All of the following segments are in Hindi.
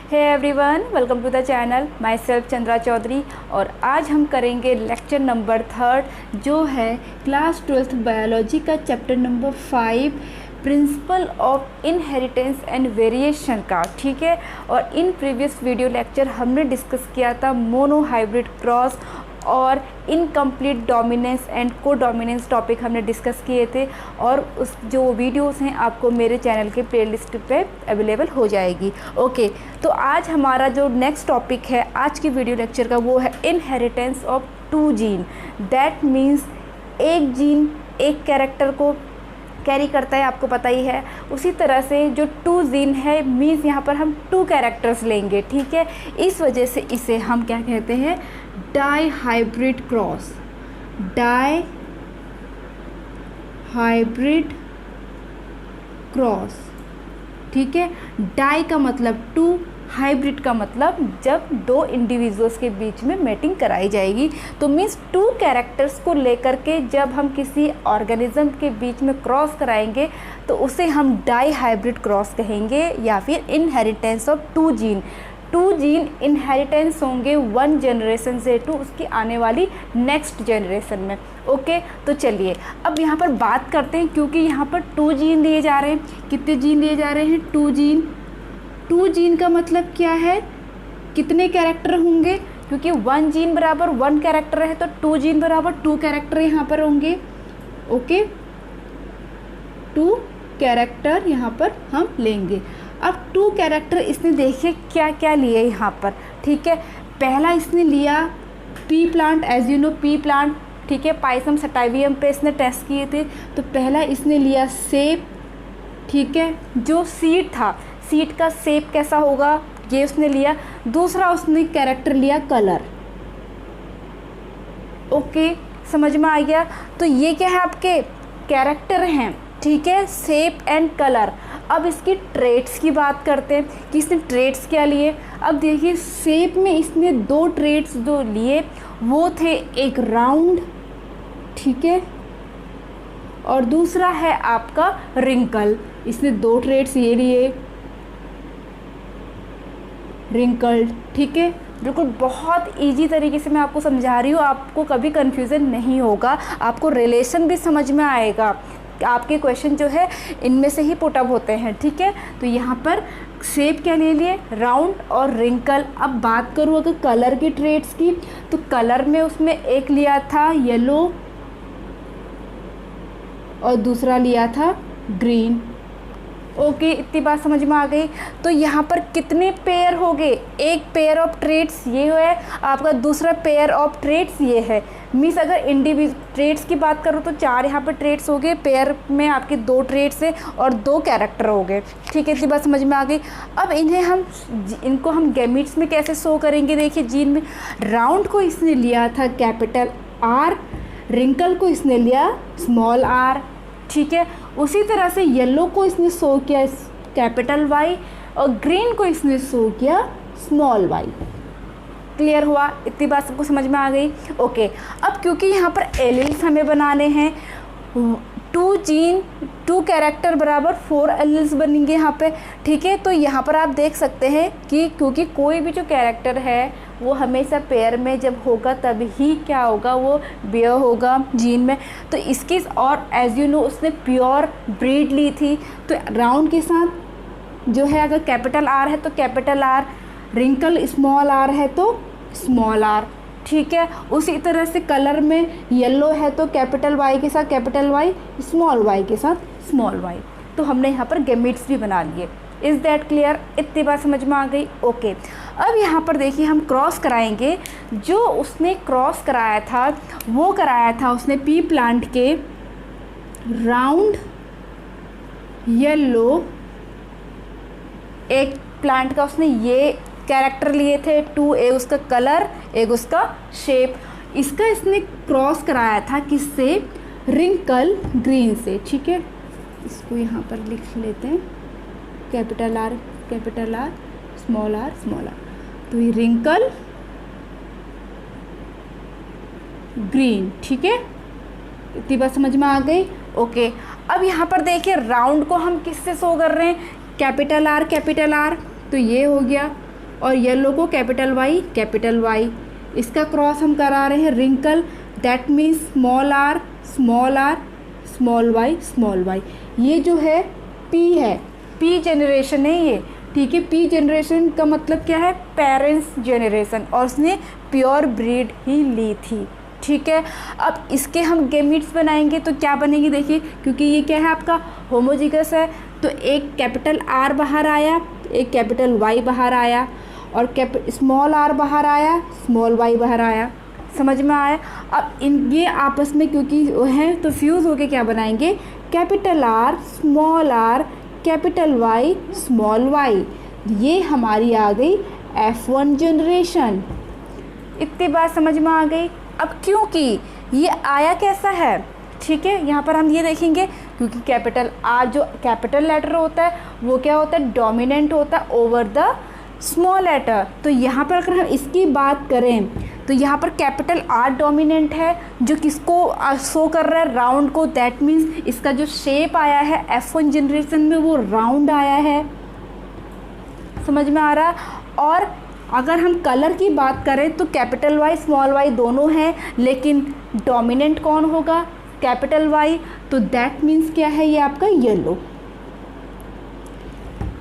Hey everyone, welcome to the channel. Myself Chandra Chaudhary. और आज हम करेंगे लेक्चर नंबर 3 जो है क्लास 12th बायोलॉजी का chapter number 5 principle of inheritance and variation का। ठीक है। और इन प्रीवियस वीडियो लेक्चर हमने डिस्कस किया था मोनो हाइब्रिड क्रॉस और incomplete dominance and codominance topic हमने डिस्कस किए थे। और उस जो वीडियोस हैं आपको मेरे चैनल के प्लेलिस्ट पे अवेलेबल हो जाएगी। ओके, तो आज हमारा जो नेक्स्ट टॉपिक है आज की वीडियो लेक्चर का वो है inheritance of 2 gene. That means एक जीन एक कैरेक्टर को कैरी करता है, आपको पता ही है। उसी तरह से जो 2 जीन है मीन्स यहाँ पर हम 2 कैरेक्टर्स लेंगे। ठीक है। इस वजह से इसे हम क्या कहते हैं, dihybrid cross. Dihybrid cross. ठीक है। डाई का मतलब 2, हाइब्रिड का मतलब जब 2 इंडिविजुअल्स के बीच में मैटिंग कराई जाएगी। तो मीन्स 2 कैरेक्टर्स को लेकर के जब हम किसी ऑर्गेनिज्म के बीच में क्रॉस कराएंगे तो उसे हम डाई हाइब्रिड क्रॉस कहेंगे या फिर inheritance of 2 gene. 2 gene inheritance होंगे 1 जनरेशन से टू उसकी आने वाली नेक्स्ट जनरेशन में। ओके, तो चलिए अब यहाँ पर बात करते हैं, क्योंकि यहाँ पर 2 जीन दिए जा रहे हैं। कितने जीन दिए जा रहे हैं? 2 जीन। 2 जीन का मतलब क्या है, कितने कैरेक्टर होंगे? क्योंकि 1 जीन बराबर 1 कैरेक्टर है तो 2 जीन बराबर 2 कैरेक्टर यहाँ पर होंगे। ओके, 2 कैरेक्टर यहाँ पर हम लेंगे। अब 2 कैरेक्टर इसने देखिए क्या क्या लिए यहाँ पर। ठीक है। पहला इसने लिया pea plant, as you know pea plant. ठीक है। पाइसम सटाइवियम पे इसने टेस्ट किए थे। तो पहला इसने लिया सेप। ठीक है। जो सीड था, सीड का शेप कैसा होगा ये उसने लिया। दूसरा उसने कैरेक्टर लिया कलर। ओके, समझ में आ गया। तो ये क्या है, आपके कैरेक्टर हैं। ठीक है, शेप एंड कलर। अब इसकी ट्रेट्स की बात करते हैं कि इसने ट्रेट्स क्या लिए। अब देखिए शेप में इसने 2 ट्रेट्स जो लिए वो थे, एक राउंड, ठीक है, और दूसरा है आपका रिंकल। इसने 2 ट्रेट्स ये लिए, रिंकल्ड। ठीक है। बिल्कुल बहुत इजी तरीके से मैं आपको समझा रही हूँ, आपको कभी कन्फ्यूज़न नहीं होगा, आपको रिलेशन भी समझ में आएगा। आपके क्वेश्चन जो है इनमें से ही पुट अप होते हैं। ठीक है। तो यहाँ पर शेप क्या ले लिए, राउंड और रिंकल। अब बात करूँ अगर कलर की ट्रेट्स की, तो कलर में उसमें एक लिया था येलो और दूसरा लिया था ग्रीन। ओके, इतनी बात समझ में आ गई। तो यहाँ पर कितने पेयर हो गए, एक पेयर ऑफ ट्रेट्स ये है आपका, दूसरा पेयर ऑफ ट्रेट्स ये है। मीन्स अगर इंडिविजुअल ट्रेट्स की बात करूँ तो 4 यहाँ पर ट्रेट्स हो गए, पेयर में आपके 2 ट्रेट्स है और 2 कैरेक्टर हो गए। ठीक है, इतनी बात समझ में आ गई। अब इनको हम गैमीट्स में कैसे शो करेंगे। देखिए जीन में राउंड को इसने लिया था कैपिटल R, रिंकल को इसने लिया स्मॉल r। ठीक है। उसी तरह से येलो को इसने शो किया कैपिटल Y और ग्रीन को इसने शो किया स्मॉल y। क्लियर हुआ? इतनी बात सबको समझ में आ गई। ओके, अब क्योंकि यहाँ पर एलील्स हमें बनाने हैं, 2 जीन 2 कैरेक्टर बराबर 4 एलील्स बनेंगे यहाँ पे। ठीक है। तो यहाँ पर आप देख सकते हैं कि क्योंकि कोई भी जो कैरेक्टर है वो हमेशा पेयर में जब होगा तब ही क्या होगा, वो बेयर होगा जीन में। तो इसकी, और एज यू नो उसने प्योर ब्रीड ली थी, तो राउंड के साथ जो है अगर कैपिटल R है तो capital R, wrinkle small r है तो स्मॉल r। ठीक है। उसी तरह से कलर में येलो है तो कैपिटल Y के साथ कैपिटल Y, स्मॉल y के साथ स्मॉल y। तो हमने यहाँ पर गैमीट्स भी बना लिए। Is that clear? इतनी बात समझ में आ गई। ओके, अब यहाँ पर देखिए हम क्रॉस कराएंगे। जो उसने क्रॉस कराया था वो कराया था उसने पी प्लांट के राउंड येलो, एक प्लांट का उसने ये कैरेक्टर लिए थे 2, एक उसका कलर एक उसका शेप। इसका इसने क्रॉस कराया था किससे, रिंकल ग्रीन से। ठीक है, इसको यहाँ पर लिख लेते हैं कैपिटल R स्मॉल r। तो ये रिंकल ग्रीन। ठीक है, इतनी बात समझ में आ गई। ओके, अब यहाँ पर देखिए राउंड को हम किससे शो कर रहे हैं, कैपिटल R। तो ये हो गया और येलो को कैपिटल वाई। इसका क्रॉस हम करा रहे हैं wrinkle, that means small r small y. ये जो है पी है, पी जनरेशन है ये, ठीक है। पी जनरेशन का मतलब क्या है, पेरेंट्स जनरेशन, और उसने प्योर ब्रीड ही ली थी, ठीक है। अब इसके हम गैमीट्स बनाएंगे तो क्या बनेगी देखिए, क्योंकि ये क्या है आपका होमोजिगस है, तो एक कैपिटल आर बाहर आया, एक कैपिटल वाई बाहर आया, और स्मॉल आर बाहर आया, स्मॉल वाई बाहर आया। समझ में आया। अब इन ये आपस में क्योंकि हैं तो फ्यूज़ होके क्या बनाएंगे, capital R capital Y small y. ये हमारी आ गई F1 जनरेशन। इतनी बात समझ में आ गई। अब क्योंकि ये आया कैसा है, ठीक है, यहाँ पर हम ये देखेंगे क्योंकि कैपिटल आर जो कैपिटल लेटर होता है वो क्या होता है, डोमिनेंट होता है ओवर द स्मॉल लेटर। तो यहाँ पर अगर हम इसकी बात करें तो यहाँ पर कैपिटल आर डोमिनेंट है, जो किसको शो कर रहा है, राउंड को। दैट मीन्स इसका जो शेप आया है F1 जनरेशन में वो राउंड आया है। समझ में आ रहा है। और अगर हम कलर की बात करें तो कैपिटल वाई स्मॉल वाई दोनों हैं, लेकिन डोमिनेंट कौन होगा, कैपिटल वाई। तो दैट मीन्स क्या है, ये आपका येलो।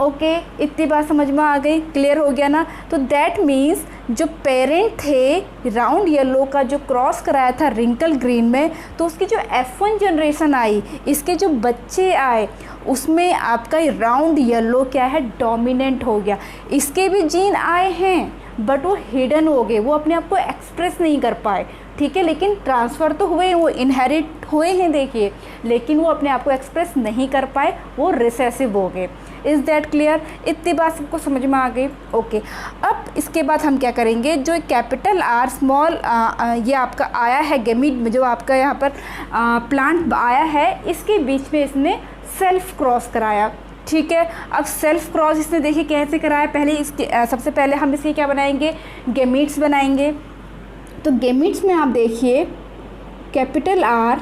ओके, इतनी बात समझ में आ गई, क्लियर हो गया ना। तो दैट मीन्स जो पेरेंट थे राउंड येलो का जो क्रॉस कराया था रिंकल ग्रीन में, तो उसकी जो F1 जनरेशन आई, इसके जो बच्चे आए उसमें आपका राउंड येलो क्या है, डोमिनेंट हो गया। इसके भी जीन आए हैं बट वो हिडन हो गए, वो अपने आप को एक्सप्रेस नहीं कर पाए, ठीक है। लेकिन ट्रांसफ़र तो हुए, वो इनहेरिट हुए हैं देखिए, लेकिन वो अपने आप को एक्सप्रेस नहीं कर पाए, वो रिसेसिव हो गए। Is that clear. इतनी बात सबको समझ में आ गई। ओके, अब इसके बाद हम क्या करेंगे, जो कैपिटल आर स्मॉल ये आपका आया है गैमीट में, जो आपका यहाँ पर प्लांट आया है, इसके बीच में इसने सेल्फ क्रॉस कराया, ठीक है। अब सेल्फ क्रॉस इसने देखिए कैसे कराया, पहले इसके सबसे पहले हम इसके क्या बनाएंगे, गैमीट्स बनाएंगे। तो गैमीट्स में आप देखिए कैपिटल आर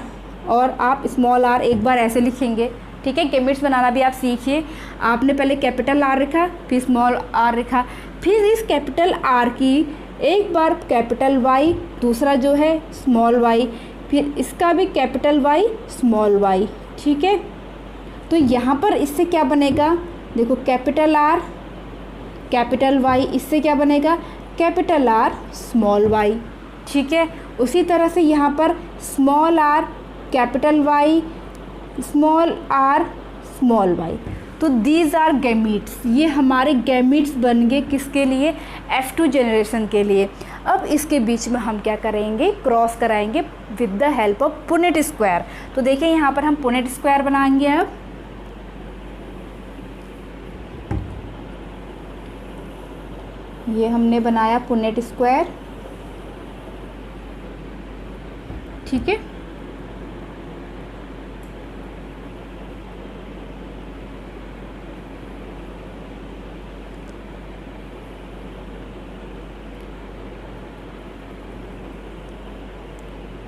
और आप स्मॉल आर एक बार ऐसे लिखेंगे, ठीक है। गैमीट्स बनाना भी आप सीखिए। आपने पहले कैपिटल आर लिखा, फिर स्मॉल आर लिखा, फिर इस कैपिटल आर की एक बार कैपिटल वाई, दूसरा जो है स्मॉल वाई, फिर इसका भी कैपिटल वाई स्मॉल वाई, ठीक है। तो यहाँ पर इससे क्या बनेगा, देखो कैपिटल आर कैपिटल वाई, इससे क्या बनेगा, कैपिटल आर स्मॉल वाई, ठीक है। उसी तरह से यहाँ पर small are capital Y small r small y. तो दीज आर गैमीट्स, ये हमारे गैमीट्स बन गए किसके लिए, F2 जनरेशन के लिए। अब इसके बीच में हम क्या करेंगे, क्रॉस कराएंगे with the help of Punnett square. तो देखिए यहाँ पर हम पुनेट स्क्वायर बनाएंगे। अब ये हमने बनाया पुनेट स्क्वायर, ठीक है।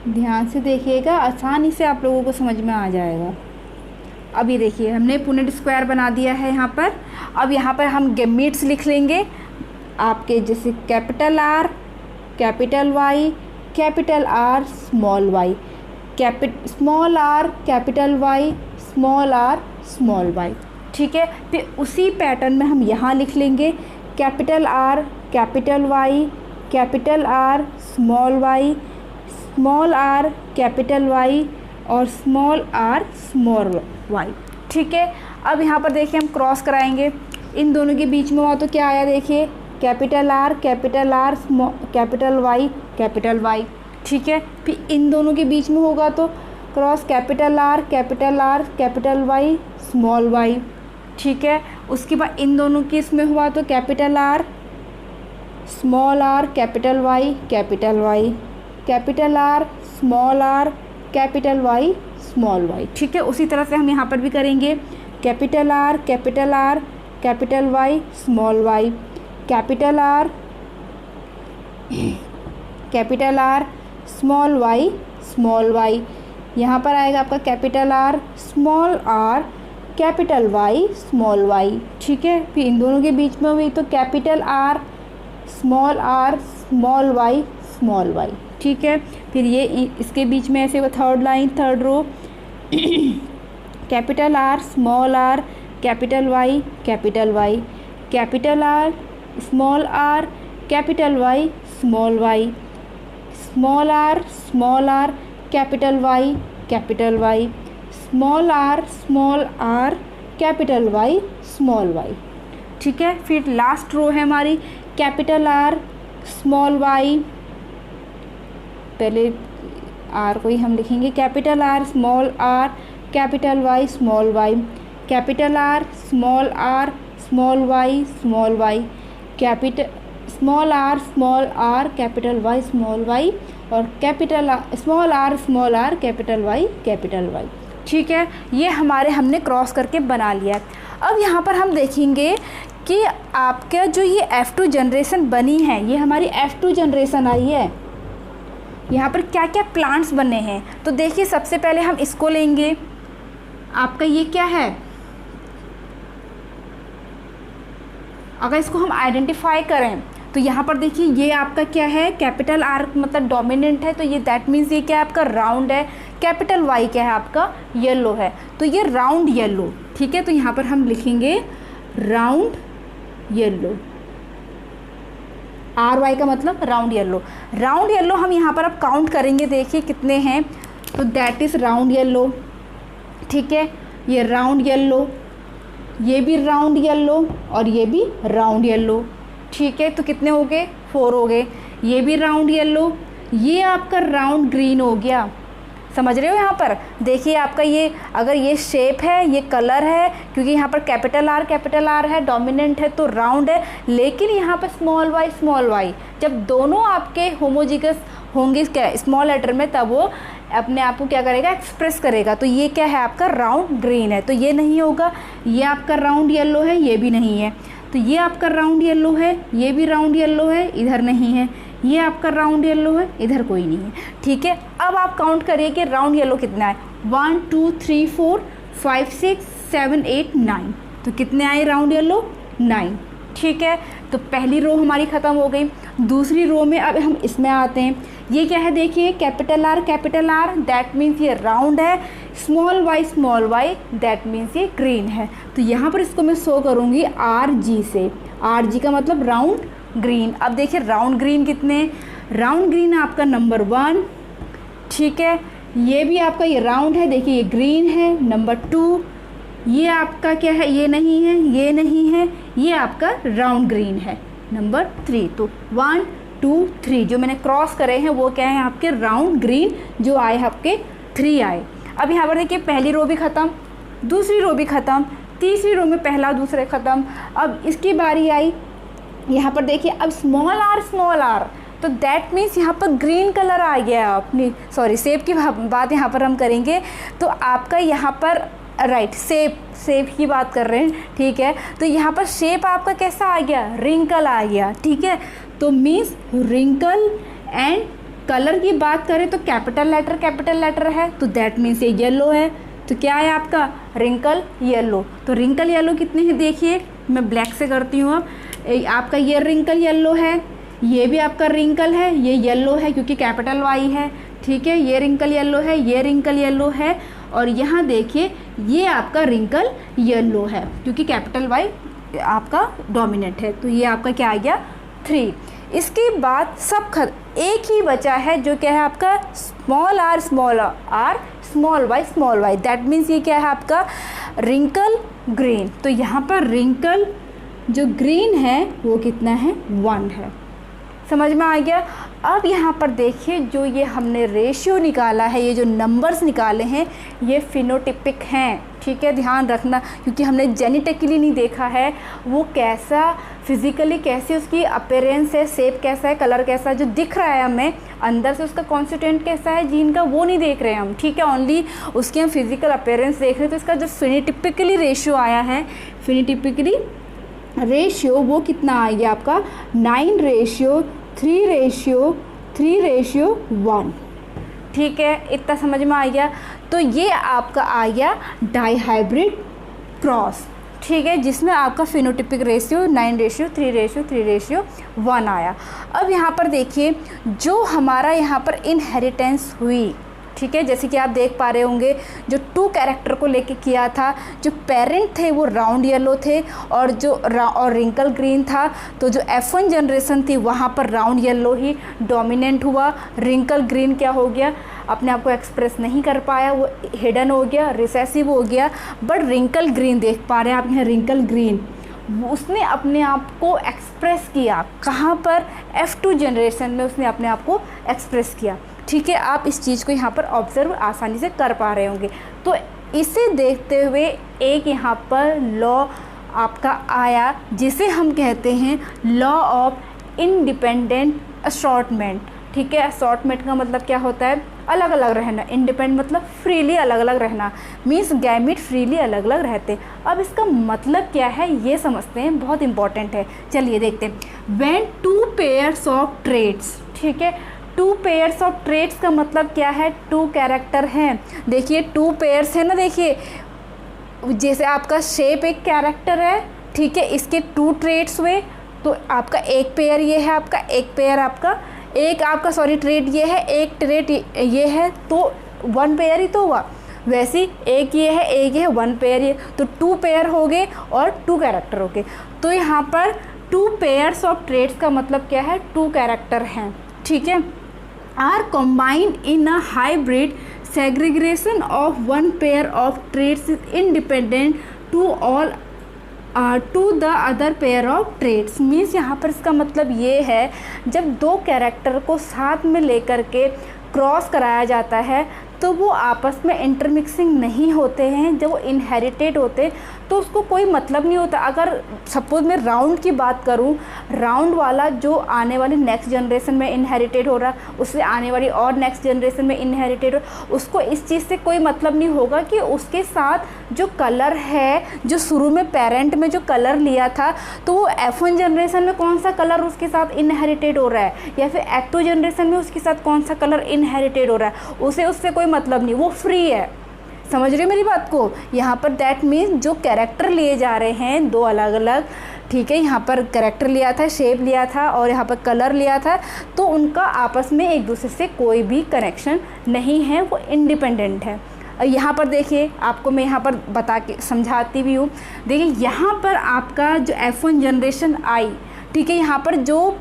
ध्यान से देखिएगा, आसानी से आप लोगों को समझ में आ जाएगा। अब ये देखिए हमने पुनेट स्क्वायर बना दिया है यहाँ पर। अब यहाँ पर हम गैमीट्स लिख लेंगे आपके, जैसे capital R capital Y capital R small Y, small are capital Y small r small y, ठीक है। फिर उसी पैटर्न में हम यहाँ लिख लेंगे capital R capital Y capital R small Y small are capital Y और स्मॉल आर स्मॉल वाई, ठीक है। अब यहाँ पर देखिए हम क्रॉस कराएंगे, इन दोनों के बीच में हुआ तो क्या आया, देखिए capital R capital capital Y, ठीक है। फिर इन दोनों के बीच में होगा तो cross capital R capital Y small y, ठीक है। उसके बाद इन दोनों के इसमें हुआ तो capital R small are capital Y capital R small are capital Y small y, ठीक है। उसी तरह से हम यहाँ पर भी करेंगे capital R capital Y small Y capital R small y. यहाँ पर आएगा आपका capital R capital Y small y, ठीक है। फिर इन दोनों के बीच में हुई तो capital R small r small Y small y. ठीक है, फिर ये इसके बीच में ऐसे वो third line third row capital R small are capital Y capital Y, capital R small are capital Y small Y, small are capital Y capital Y, small are capital Y small y. ठीक है, फिर लास्ट रो है हमारी कैपिटल आर स्मॉल वाई, पहले आर को ही हम लिखेंगे capital R small are capital Y small Y, capital R small Y small Y, capital small are capital Y small Y और capital small are capital Y. ठीक है, ये हमने क्रॉस करके बना लिया। अब यहाँ पर हम देखेंगे कि आपका जो ये F2 जनरेशन बनी है, ये हमारी F2 जनरेशन आई है, यहाँ पर क्या क्या प्लांट्स बने हैं। तो देखिए सबसे पहले हम इसको लेंगे, आपका ये क्या है, अगर इसको हम आइडेंटिफाई करें तो यहाँ पर देखिए ये आपका क्या है, कैपिटल आर मतलब डोमिनेंट है, तो ये दैट मीन्स ये क्या है आपका राउंड है, कैपिटल वाई क्या है आपका येलो है, तो ये राउंड येलो। ठीक है, तो यहाँ पर हम लिखेंगे राउंड येलो, आर वाई का मतलब राउंड येलो। राउंड येलो हम यहाँ पर अब काउंट करेंगे, देखिए कितने हैं, तो दैट इज़ राउंड येलो। ठीक है, ये राउंड येलो, ये भी राउंड येलो और ये भी राउंड येलो। ठीक है, तो कितने हो गए, 4 हो गए। ये भी राउंड येलो, ये आपका राउंड ग्रीन हो गया। समझ रहे हो, यहाँ पर देखिए आपका ये अगर ये शेप है, ये कलर है, क्योंकि यहाँ पर कैपिटल आर है, डोमिनेंट है तो राउंड है, लेकिन यहाँ पर स्मॉल वाई जब दोनों आपके होमोजिगस होंगे क्या स्मॉल लेटर में, तब वो अपने आप को क्या करेगा, एक्सप्रेस करेगा। तो ये क्या है आपका राउंड ग्रीन है, तो ये नहीं होगा। ये आपका राउंड येलो है, ये भी नहीं है। तो ये आपका राउंड येलो है, ये भी राउंड येलो है, इधर नहीं है। ये आपका राउंड येलो है, इधर कोई नहीं है। ठीक है, अब आप काउंट करिए कि राउंड येलो कितना है, 1 2 3 4 5 6 7 8 9, तो कितने आए राउंड येलो, 9। ठीक है, तो पहली रो हमारी ख़त्म हो गई। दूसरी रो में अब हम इसमें आते हैं, ये क्या है देखिए, कैपिटल आर दैट मीन्स ये राउंड है, स्मॉल वाई दैट मीन्स ये ग्रीन है। तो यहाँ पर इसको मैं शो करूँगी RG से, RG का मतलब राउंड ग्रीन। अब देखिए राउंड ग्रीन कितने, राउंड ग्रीन आपका नंबर 1। ठीक है, ये भी आपका ये राउंड है, देखिए ये ग्रीन है, नंबर 2। ये आपका क्या है, ये नहीं है, ये नहीं है, ये आपका राउंड ग्रीन है, नंबर 3। तो 1 2 3 जो मैंने क्रॉस करे हैं वो क्या है आपके राउंड ग्रीन, जो आए आपके 3 आए। अब यहाँ पर देखिए पहली रो भी ख़त्म, दूसरी रो भी ख़त्म, तीसरी रो में पहला दूसरे ख़त्म। अब इसकी बारी आई, यहाँ पर देखिए अब स्मॉल आर, तो दैट मीन्स यहाँ पर ग्रीन कलर आ गया। अपनी शेप की बात यहाँ पर हम करेंगे, तो आपका यहाँ पर राइट शेप की बात कर रहे हैं। ठीक है, तो यहाँ पर शेप आपका कैसा आ गया, रिंकल आ गया। ठीक है, तो मीन्स रिंकल। एंड कलर की बात करें तो कैपिटल लेटर है, तो दैट मीन्स ये येलो है, तो क्या है आपका रिंकल येलो। तो रिंकल येलो कितने हैं देखिए, मैं ब्लैक से करती हूँ। अब आपका ये रिंकल येलो है, ये भी आपका रिंकल है, ये येलो है क्योंकि कैपिटल वाई है। ठीक है, ये रिंकल येलो है, ये रिंकल येलो है, और यहाँ देखिए ये आपका रिंकल येलो है क्योंकि कैपिटल वाई आपका डोमिनेंट है। तो ये आपका क्या आ गया 3। इसके बाद सब एक ही बचा है जो क्या है आपका small r small y that means ये क्या है आपका रिंकल ग्रीन। तो यहाँ पर रिंकल जो ग्रीन है वो कितना है 1 है। समझ में आ गया। अब यहाँ पर देखिए जो ये हमने रेशियो निकाला है, ये जो नंबर्स निकाले हैं ये फिनोटिपिक हैं। ठीक है, ध्यान रखना क्योंकि हमने जेनेटिकली नहीं देखा है वो कैसा फिज़िकली कैसी उसकी अपीयरेंस है, शेप कैसा है, कलर कैसा है, जो दिख रहा है हमें अंदर से उसका कॉन्स्टिट्यूएंट कैसा है जीन का वो नहीं देख रहे हैं हम। ठीक है, ओनली उसकी हम फिज़िकल अपीयरेंस देख रहे हैं। तो इसका जो फिनोटिपिकली रेशियो आया है, फिनोटिपिकली रेशियो वो कितना आ गया आपका 9:3:1। ठीक है, इतना समझ में आ गया। तो ये आपका आ गया डाईहाइब्रिड क्रॉस। ठीक है, जिसमें आपका फिनोटिपिक रेशियो 9:3:3:1 आया। अब यहाँ पर देखिए जो हमारा यहाँ पर इनहेरिटेंस हुई, ठीक है, जैसे कि आप देख पा रहे होंगे जो 2 कैरेक्टर को लेके किया था, जो पेरेंट थे वो राउंड येलो थे और रिंकल ग्रीन था। तो जो F1 जनरेशन थी वहाँ पर राउंड येलो ही डोमिनेंट हुआ, रिंकल ग्रीन क्या हो गया, अपने आप को एक्सप्रेस नहीं कर पाया, वो हिडन हो गया, रिसेसिव हो गया। बट रिंकल ग्रीन देख पा रहे हैं आप यहाँ, रिंकल ग्रीन उसने अपने आप को एक्सप्रेस किया, कहाँ पर, F2 जनरेशन में उसने अपने आप को एक्सप्रेस किया। ठीक है, आप इस चीज़ को यहाँ पर ऑब्जर्व आसानी से कर पा रहे होंगे। तो इसे देखते हुए एक यहाँ पर लॉ आपका आया जिसे हम कहते हैं लॉ ऑफ इंडिपेंडेंट असॉर्टमेंट। ठीक है, असॉर्टमेंट का मतलब क्या होता है, अलग अलग रहना, इंडिपेंडेंट मतलब फ्रीली अलग अलग रहना, मीन्स गैमीट फ्रीली अलग अलग रहते हैं। अब इसका मतलब क्या है ये समझते हैं, बहुत इंपॉर्टेंट है, चलिए देखते हैं। व्हेन 2 पेयर्स ऑफ ट्रेड्स, ठीक है, 2 पेयर्स ऑफ ट्रेड्स का मतलब क्या है, 2 कैरेक्टर हैं। देखिए 2 पेयर्स है ना, देखिए जैसे आपका शेप एक कैरेक्टर है, ठीक है, इसके 2 ट्रेड्स हुए तो आपका एक पेयर ये है, आपका एक पेयर आपका एक आपका सॉरी ट्रेड ये है, एक ट्रेड ये है, तो 1 पेयर ही तो हुआ। वैसे एक ये है, एक ये है, 1 पेयर ये, तो 2 पेयर हो गए और 2 कैरेक्टर हो गए। तो यहाँ पर 2 पेयर्स ऑफ ट्रेड्स का मतलब क्या है, 2 कैरेक्टर हैं। ठीक है, are combined in a hybrid segregation of 1 pair of traits is independent to the other pair of traits. Means यहाँ पर इसका मतलब ये है जब 2 कैरेक्टर को साथ में लेकर के क्रॉस कराया जाता है तो वो आपस में इंटरमिक्सिंग नहीं होते हैं, जब वो इनहेरिटेड होते तो उसको कोई मतलब नहीं होता। अगर सपोज मैं राउंड की बात करूं, राउंड वाला जो आने वाली नेक्स्ट जनरेशन में इनहेरिटेड हो रहा, उससे आने वाली और नेक्स्ट जनरेशन में इनहेरिटेड हो, उसको इस चीज़ से कोई मतलब नहीं होगा कि उसके साथ जो कलर है, जो शुरू में पेरेंट में जो कलर लिया था तो वो F1 जनरेशन में कौन सा कलर उसके साथ इनहेरिटेड हो रहा है, या फिर F2 जनरेशन में उसके साथ कौन सा कलर इनहेरिटेड हो रहा है, उसे उससे कोई मतलब नहीं, वो फ्री है। समझ रहे हो मेरी बात को? यहाँ पर दैट मीन्स जो कैरेक्टर लिए जा रहे हैं 2 अलग अलग, ठीक है, यहाँ पर कैरेक्टर लिया था, शेप लिया था और यहाँ पर कलर लिया था, तो उनका आपस में एक दूसरे से कोई भी कनेक्शन नहीं है, वो इंडिपेंडेंट है। यहाँ पर देखिए, आपको मैं यहाँ पर बता के समझाती भी हूँ। देखिए यहाँ पर आपका जो F1 जनरेशन आई, ठीक है, यहाँ पर जो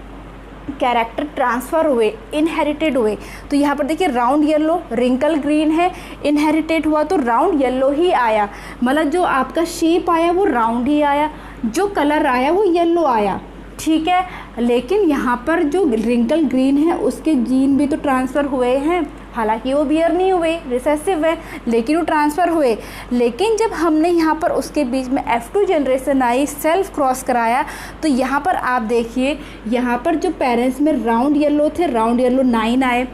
कैरेक्टर ट्रांसफ़र हुए, इनहेरिटेड हुए, तो यहाँ पर देखिए राउंड येलो, रिंकल ग्रीन है, इनहेरिटेड हुआ तो राउंड येलो ही आया, मतलब जो आपका शेप आया वो राउंड ही आया, जो कलर आया वो येलो आया। ठीक है, लेकिन यहाँ पर जो रिंकल ग्रीन है उसके जीन भी तो ट्रांसफ़र हुए हैं, हालांकि वो बियर नहीं हुए, रिसेसिव है, लेकिन वो ट्रांसफ़र हुए। लेकिन जब हमने यहाँ पर उसके बीच में F2 जनरेशन आई, सेल्फ क्रॉस कराया, तो यहाँ पर आप देखिए, यहाँ पर जो पेरेंट्स में राउंड येलो थे, राउंड येलो 9 आए,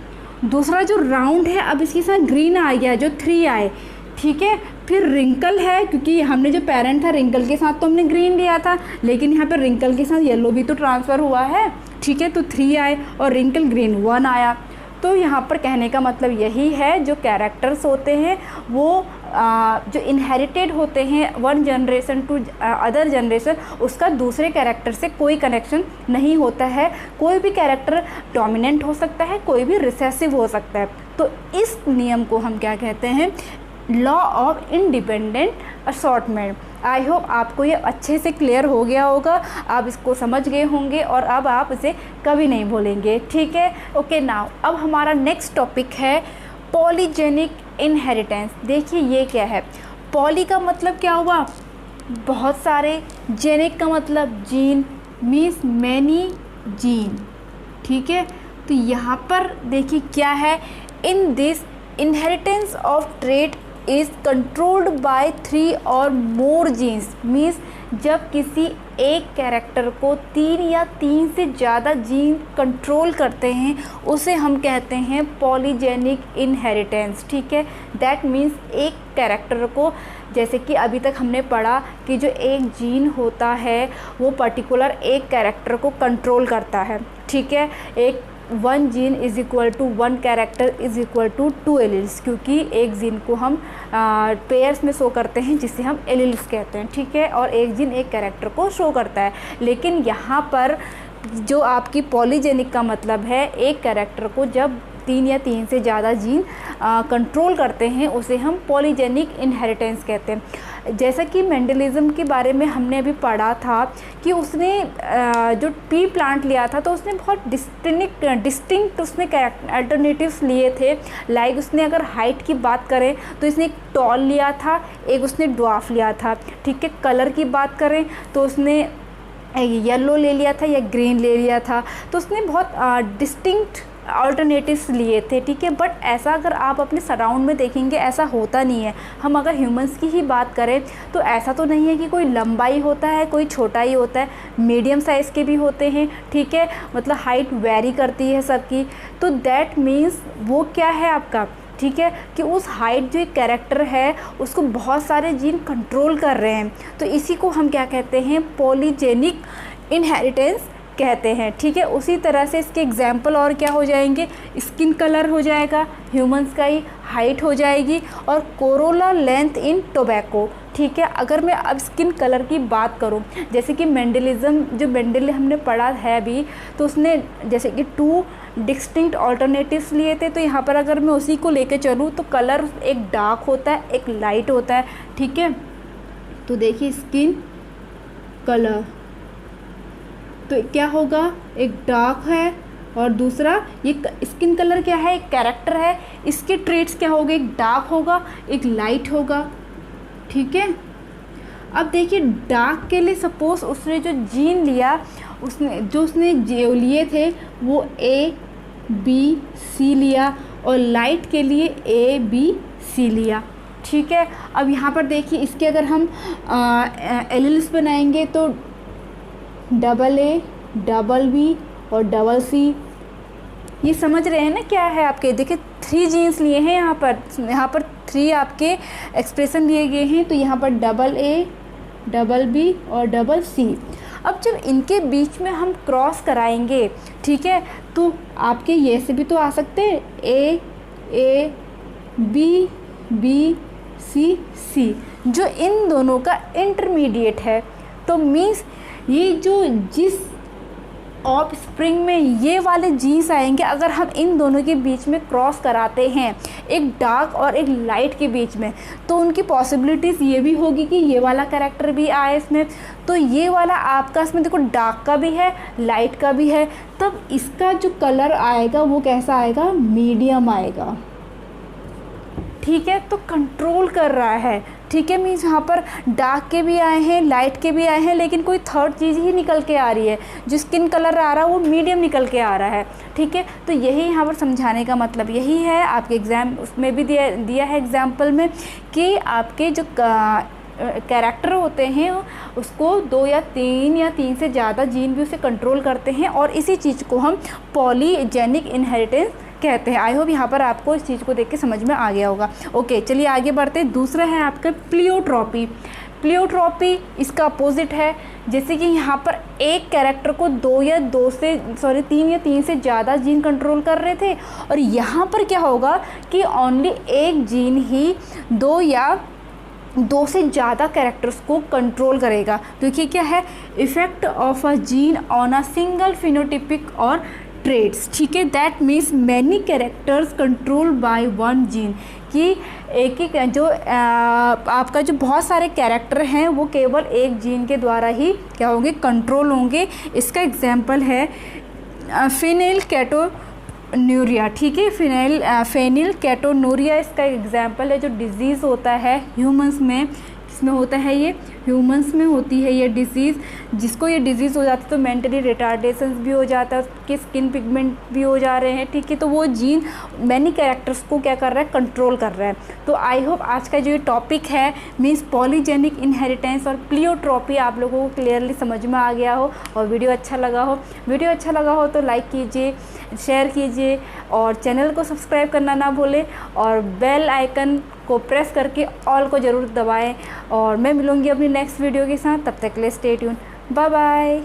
दूसरा जो राउंड है अब इसके साथ ग्रीन आ गया जो 3 आए। ठीक है, फिर रिंकल है, क्योंकि हमने जो पेरेंट था रिंकल के साथ तो हमने ग्रीन लिया था, लेकिन यहाँ पर रिंकल के साथ येलो भी तो ट्रांसफ़र हुआ है। ठीक है, तो 3 आए और रिंकल ग्रीन 1 आया। तो यहाँ पर कहने का मतलब यही है, जो कैरेक्टर्स होते हैं वो जो इनहेरिटेड होते हैं 1 जनरेशन टू अदर जनरेशन, उसका दूसरे कैरेक्टर से कोई कनेक्शन नहीं होता है। कोई भी कैरेक्टर डोमिनेंट हो सकता है, कोई भी रिसेसिव हो सकता है। तो इस नियम को हम क्या कहते हैं, law of independent assortment. I hope आपको ये अच्छे से क्लियर हो गया होगा, आप इसको समझ गए होंगे और अब आप इसे कभी नहीं भूलेंगे। ठीक है, ओके। नाउ अब हमारा नेक्स्ट टॉपिक है पॉलीजेनिक इनहेरिटेंस। देखिए ये क्या है, पॉली का मतलब क्या हुआ, बहुत सारे, जेनिक का मतलब जीन, मीन्स मैनी जीन। ठीक है, तो यहाँ पर देखिए क्या है, in this inheritance of trait is controlled by 3 और मोर जीन्स। मीन्स जब किसी एक कैरेक्टर को 3 या 3 से ज़्यादा जीन कंट्रोल करते हैं उसे हम कहते हैं पॉलीजेनिक इनहेरिटेंस। ठीक है, दैट मीन्स एक कैरेक्टर को, जैसे कि अभी तक हमने पढ़ा कि जो एक जीन होता है वो पर्टिकुलर एक कैरेक्टर को कंट्रोल करता है। ठीक है, एक 1 gene is equal to 1 character is equal to 2 alleles, क्योंकि एक जीन को हम पेयर्स में शो करते हैं जिसे हम एलील्स कहते हैं, ठीक है, और एक जीन एक कैरेक्टर को शो करता है। लेकिन यहाँ पर जो आपकी पॉलीजेनिक का मतलब है, एक कैरेक्टर को जब 3 या 3 से ज़्यादा जीन कंट्रोल करते हैं उसे हम पॉलीजेनिक इनहेरिटेंस कहते हैं। जैसा कि मेंडलिज्म के बारे में हमने अभी पढ़ा था कि उसने जो पी प्लांट लिया था तो उसने बहुत डिस्टिंक्ट उसने अल्टरनेटिव्स लिए थे। लाइक उसने अगर हाइट की बात करें तो इसने एक टॉल लिया था, एक उसने ड्वार्फ लिया था, ठीक है। कलर की बात करें तो उसने येलो ले लिया था या ग्रीन ले लिया था, तो उसने बहुत डिस्टिंक्ट अल्टरनेटिव्स लिए थे, ठीक है। बट ऐसा अगर आप अपने सराउंड में देखेंगे ऐसा होता नहीं है। हम अगर ह्यूमंस की ही बात करें तो ऐसा तो नहीं है कि कोई लंबाई होता है कोई छोटा ही होता है, मीडियम साइज़ के भी होते हैं, ठीक है। मतलब हाइट वेरी करती है सबकी, तो दैट मीन्स वो क्या है आपका, ठीक है, कि उस हाइट जो एक कैरेक्टर है उसको बहुत सारे जीन कंट्रोल कर रहे हैं, तो इसी को हम क्या कहते हैं, पॉलीजेनिक इनहेरिटेंस कहते हैं, ठीक है। उसी तरह से इसके एग्जाम्पल और क्या हो जाएंगे, स्किन कलर हो जाएगा, ह्यूमंस का ही हाइट हो जाएगी, और कोरोला लेंथ इन टोबैको, ठीक है। अगर मैं अब स्किन कलर की बात करूं, जैसे कि मेंडलिज्म जो मेंडल हमने पढ़ा है अभी, तो उसने जैसे कि 2 डिस्टिंक्ट ऑल्टरनेटिव्स लिए थे, तो यहाँ पर अगर मैं उसी को लेके चलूँ तो कलर एक डार्क होता है एक लाइट होता है, ठीक है। तो देखिए स्किन कलर तो क्या होगा, एक डार्क है और दूसरा ये स्किन कलर क्या है, एक कैरेक्टर है, इसके ट्रेट्स क्या होंगे, एक डार्क होगा एक लाइट होगा, ठीक है। अब देखिए डार्क के लिए सपोज उसने जो जीन लिया उसने जो लिए थे वो ABC लिया, और लाइट के लिए ABC लिया, ठीक है। अब यहाँ पर देखिए इसके अगर हम एलील्स बनाएंगे तो AA, BB और CC, ये समझ रहे हैं ना क्या है आपके। देखिए 3 जीन्स लिए हैं यहाँ पर 3 आपके एक्सप्रेशन लिए गए हैं, तो यहाँ पर AA, BB और CC। अब जब इनके बीच में हम क्रॉस कराएंगे, ठीक है, तो आपके ये से भी तो आ सकते हैं A, B, B, C, जो इन दोनों का इंटरमीडिएट है। तो मीन्स ये जो जिस ऑफ स्प्रिंग में ये वाले जीन्स आएंगे, अगर हम इन दोनों के बीच में क्रॉस कराते हैं एक डार्क और एक लाइट के बीच में, तो उनकी पॉसिबिलिटीज़ ये भी होगी कि ये वाला कैरेक्टर भी आए इसमें, तो ये वाला आपका इसमें देखो डार्क का भी है लाइट का भी है, तब इसका जो कलर आएगा वो कैसा आएगा, मीडियम आएगा, ठीक है। तो कंट्रोल कर रहा है, ठीक है। मीन्स यहाँ पर डार्क के भी आए हैं लाइट के भी आए हैं, लेकिन कोई थर्ड चीज़ ही निकल के आ रही है, जो स्किन कलर आ रहा है वो मीडियम निकल के आ रहा है, ठीक है। तो यही यहाँ पर समझाने का मतलब यही है। आपके एग्ज़ाम उसमें भी दिया है एग्जाम्पल में कि आपके जो कैरेक्टर होते हैं उसको 2 या 3 से ज़्यादा जीन भी उसे कंट्रोल करते हैं, और इसी चीज़ को हम पॉलीजेनिक इनहेरिटेंस कहते हैं। आई होप यहाँ पर आपको इस चीज़ को देख के समझ में आ गया होगा। ओके चलिए आगे बढ़ते हैं। दूसरा है आपका प्लियोट्रॉपी। प्लियोट्रॉपी इसका अपोजिट है। जैसे कि यहाँ पर एक कैरेक्टर को 3 या 3 से ज़्यादा जीन कंट्रोल कर रहे थे, और यहाँ पर क्या होगा कि ओनली एक जीन ही 2 से ज़्यादा कैरेक्टर्स को कंट्रोल करेगा। देखिए क्या है, effect of a gene on a single phenotypic और ट्रेड्स, ठीक है। That means many characters control by 1 gene, कि एक ही जो आपका जो बहुत सारे कैरेक्टर हैं वो केवल एक जीन के द्वारा ही क्या होंगे, कंट्रोल होंगे। इसका एग्जांपल है फिनाइल केटोन्यूरिया, ठीक है। फेनिल केटोन्यूरिया इसका एग्जांपल है, जो डिजीज़ होता है ह्यूमंस में, किसमें होता है, ये ह्यूमंस में होती है ये डिजीज़। जिसको ये डिजीज़ हो जाती है तो मेंटली रिटार्डेशंस भी हो जाता है, उसके स्किन पिगमेंट भी हो जा रहे हैं, ठीक है। तो वो जीन मैनी कैरेक्टर्स को क्या कर रहा है, कंट्रोल कर रहा है। तो आई होप आज का जो ये टॉपिक है मीन्स पॉलीजेनिक इनहेरिटेंस और प्लियोट्रॉपी आप लोगों को क्लियरली समझ में आ गया हो, और वीडियो अच्छा लगा हो तो लाइक कीजिए, शेयर कीजिए, और चैनल को सब्सक्राइब करना ना भूलें, और बेल आइकन को प्रेस करके ऑल को ज़रूर दबाएं। और मैं मिलूँगी अपनी नेक्स्ट वीडियो के साथ, तब तक के लिए स्टे ट्यून, बाय बाय।